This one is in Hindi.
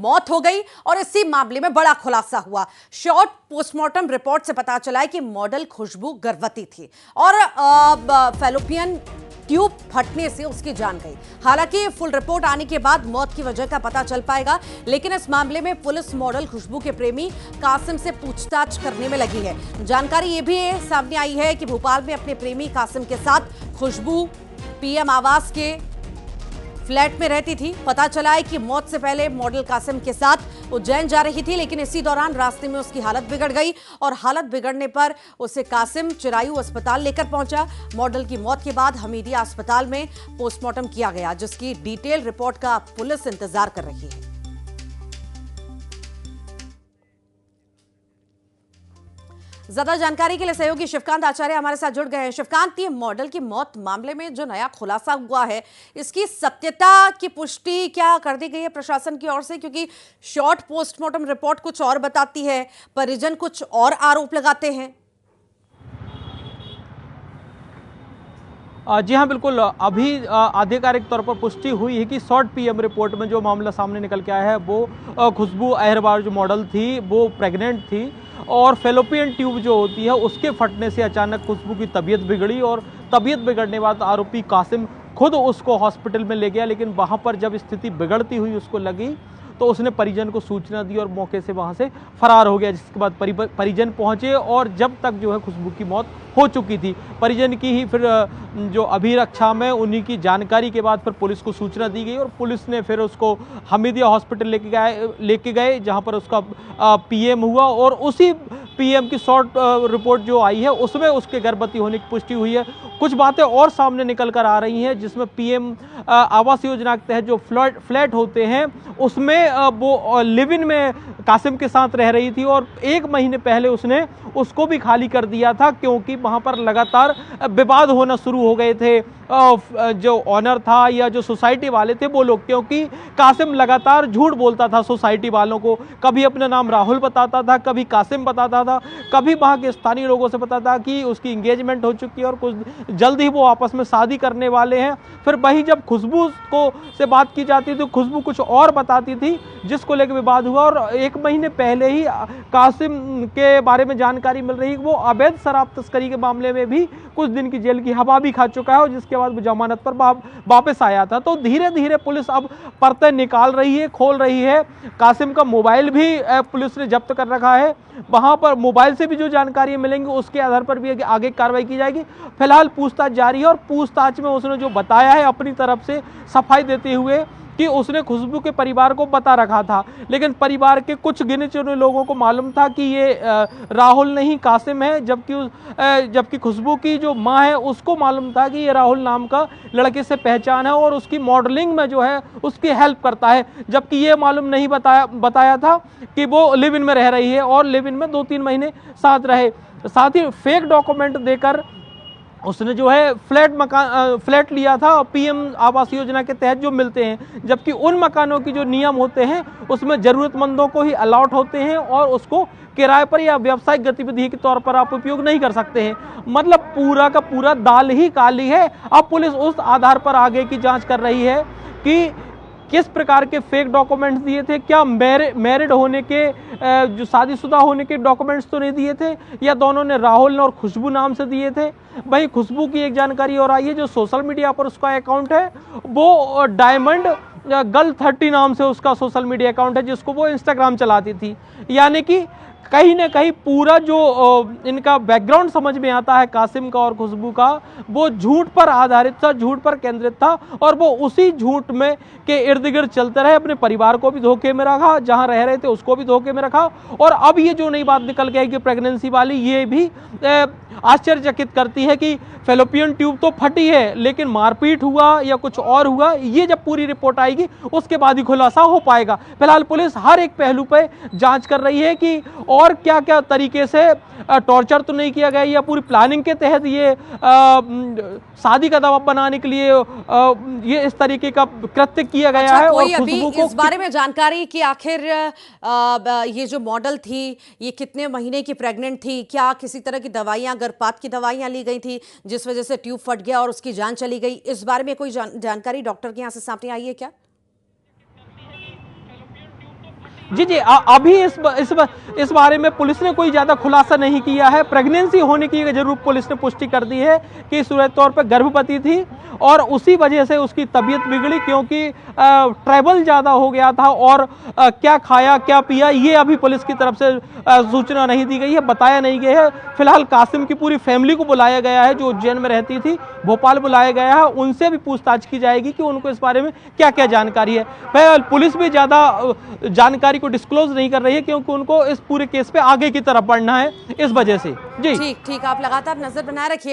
मौत हो गई और इसी मामले में बड़ा खुलासा हुआ। शॉर्ट पोस्टमार्टम रिपोर्ट से पता चला है कि मॉडल खुशबू गर्भवती थी और फैलोपियन ट्यूब फटने से उसकी जान गई। हालांकि फुल रिपोर्ट आने के बाद मौत की वजह का पता चल पाएगा, लेकिन इस मामले में पुलिस मॉडल खुशबू के प्रेमी कासिम से पूछताछ करने में लगी है। जानकारी यह भी सामने आई है कि भोपाल में अपने प्रेमी कासिम के साथ खुशबू पीएम आवास के फ्लैट में रहती थी। पता चला है कि मौत से पहले मॉडल कासिम के साथ उज्जैन जा रही थी, लेकिन इसी दौरान रास्ते में उसकी हालत बिगड़ गई और हालत बिगड़ने पर उसे कासिम चिरायू अस्पताल लेकर पहुंचा। मॉडल की मौत के बाद हमीदिया अस्पताल में पोस्टमार्टम किया गया, जिसकी डिटेल रिपोर्ट का पुलिस इंतजार कर रही है। ज्यादा जानकारी के लिए सहयोगी शिवकांत आचार्य हमारे साथ जुड़ गए हैं। शिवकांत, ये मॉडल की मौत मामले में जो नया खुलासा हुआ है, इसकी सत्यता की पुष्टि क्या कर दी गई है प्रशासन की ओर से? क्योंकि शॉर्ट पोस्टमार्टम रिपोर्ट कुछ और बताती है, परिजन कुछ और आरोप लगाते हैं। जी हाँ, बिल्कुल। अभी आधिकारिक तौर पर पुष्टि हुई है कि शॉर्ट पीएम रिपोर्ट में जो मामला सामने निकल के आया है वो खुशबू अहिरवार जो मॉडल थी वो प्रेग्नेंट थी और फेलोपियन ट्यूब जो होती है उसके फटने से अचानक खुशबू की तबीयत बिगड़ी और तबीयत बिगड़ने के बाद आरोपी कासिम खुद उसको हॉस्पिटल में ले गया, लेकिन वहाँ पर जब स्थिति बिगड़ती हुई उसको लगी तो उसने परिजन को सूचना दी और मौके से वहाँ से फरार हो गया। जिसके बाद परिजन पहुँचे और जब तक जो है खुशबू की मौत हो चुकी थी। परिजन की ही फिर जो अभिरक्षा में उन्हीं की जानकारी के बाद फिर पुलिस को सूचना दी गई और पुलिस ने फिर उसको हमीदिया हॉस्पिटल लेके गए जहाँ पर उसका पीएम हुआ और उसी पीएम की शॉर्ट रिपोर्ट जो आई है उसमें उसके गर्भवती होने की पुष्टि हुई है। कुछ बातें और सामने निकल कर आ रही हैं, जिसमें पीएम आवास योजना के तहत जो फ्लैट होते हैं उसमें वो लिव इन में कासिम के साथ रह रही थी और 1 महीने पहले उसने उसको भी खाली कर दिया था, क्योंकि वहाँ पर लगातार विवाद होना शुरू हो गए थे। जो ऑनर था या जो सोसाइटी वाले थे वो लोग, क्योंकि कासिम लगातार झूठ बोलता था सोसाइटी वालों को। कभी अपना नाम राहुल बताता था, कभी कासिम बताता था, कभी वहाँ के स्थानीय लोगों से पता था कि उसकी इंगेजमेंट हो चुकी है और कुछ जल्द ही वो आपस में शादी करने वाले हैं। फिर वही जब खुशबू को से बात की जाती थी, खुशबू कुछ और बताती थी, जिसको लेकर विवाद हुआ और 1 महीने पहले ही कासिम के बारे में जानकारी मिल रही है कि वो अवैध शराब तस्करी के मामले में भी कुछ दिन की जेल की हवा भी खा चुका है और जिसके बाद वो जमानत पर वापस आया था। तो धीरे धीरे पुलिस अब परतें निकाल रही है, खोल रही है। कासिम का मोबाइल भी पुलिस ने जब्त कर रखा है। वहां पर मोबाइल से भी जो जानकारी मिलेंगी उसके आधार पर भी आगे कार्रवाई की जाएगी। फिलहाल पूछताछ जारी है और पूछताछ में उसने जो बताया है अपनी तरफ से सफाई देते हुए कि उसने खुशबू के परिवार को बता रखा था, लेकिन परिवार के कुछ गिने चुने लोगों को मालूम था कि ये राहुल नहीं कासिम है, जबकि खुशबू की जो मां है उसको मालूम था कि ये राहुल नाम का लड़के से पहचान है और उसकी मॉडलिंग में जो है उसकी हेल्प करता है। जबकि ये मालूम नहीं बताया था कि वो लिव इन में रह रही है और लिव इन में 2-3 महीने साथ रहे। साथ ही फेक डॉक्यूमेंट देकर उसने जो है फ्लैट लिया था पीएम आवास योजना के तहत जो मिलते हैं, जबकि उन मकानों की जो नियम होते हैं उसमें ज़रूरतमंदों को ही अलॉट होते हैं और उसको किराए पर या व्यावसायिक गतिविधि के तौर पर आप उपयोग नहीं कर सकते हैं। मतलब पूरा का पूरा दाल ही काली है। अब पुलिस उस आधार पर आगे की जांच कर रही है कि किस प्रकार के फेक डॉक्यूमेंट्स दिए थे, क्या मैरिड होने के जो शादीशुदा होने के डॉक्यूमेंट्स तो नहीं दिए थे या दोनों ने राहुल और खुशबू नाम से दिए थे। वहीं खुशबू की एक जानकारी और आई है, जो सोशल मीडिया पर उसका अकाउंट है वो डायमंड गर्ल 30 नाम से उसका सोशल मीडिया अकाउंट है, जिसको वो इंस्टाग्राम चलाती थी। यानी कि कहीं ना कहीं पूरा जो इनका बैकग्राउंड समझ में आता है कासिम का और खुशबू का, वो झूठ पर आधारित था, झूठ पर केंद्रित था और वो उसी झूठ में के इर्द गिर्द चलते रहे। अपने परिवार को भी धोखे में रखा, जहां रह रहे थे उसको भी धोखे में रखा और अब ये जो नई बात निकल के आई कि प्रेगनेंसी वाली, ये भी आश्चर्यचकित करती है कि फेलोपियन ट्यूब तो फटी है लेकिन मारपीट हुआ या कुछ और हुआ, ये जब पूरी रिपोर्ट आएगी उसके बाद ही खुलासा हो पाएगा। फिलहाल पुलिस हर एक पहलू पे जांच कर रही है कि और क्या क्या तरीके से टॉर्चर तो नहीं किया गया या पूरी प्लानिंग के तहत ये शादी का दबाव बनाने के लिए ये इस तरीके का कृत्य किया गया है। और अभी इस बारे में जानकारी कि आखिर ये जो मॉडल थी ये कितने महीने की प्रेग्नेंट थी, क्या किसी तरह की दवाइयां, गर्भपात की दवाइयां ली गई थी जिस वजह से ट्यूब फट गया और उसकी जान चली गई, इस बारे में कोई जानकारी डॉक्टर के यहाँ से सामने आई है क्या? जी जी, अभी इस बारे में पुलिस ने कोई ज्यादा खुलासा नहीं किया है। प्रेगनेंसी होने की जरूर पुलिस ने पुष्टि कर दी है कि सूरज तौर पर गर्भवती थी और उसी वजह से उसकी तबीयत बिगड़ी, क्योंकि ट्रैवल ज्यादा हो गया था और क्या खाया क्या पिया ये अभी पुलिस की तरफ से सूचना नहीं दी गई है, बताया नहीं गया है। फिलहाल कासिम की पूरी फैमिली को बुलाया गया है जो उज्जैन में रहती थी, भोपाल बुलाया गया है, उनसे भी पूछताछ की जाएगी कि उनको इस बारे में क्या क्या जानकारी है। पुलिस भी ज्यादा जानकारी को डिस्क्लोज नहीं कर रही है क्योंकि उनको इस पूरे केस पे आगे की तरफ बढ़ना है, इस वजह से। जी ठीक ठीक, आप लगातार नजर बनाए रखिए।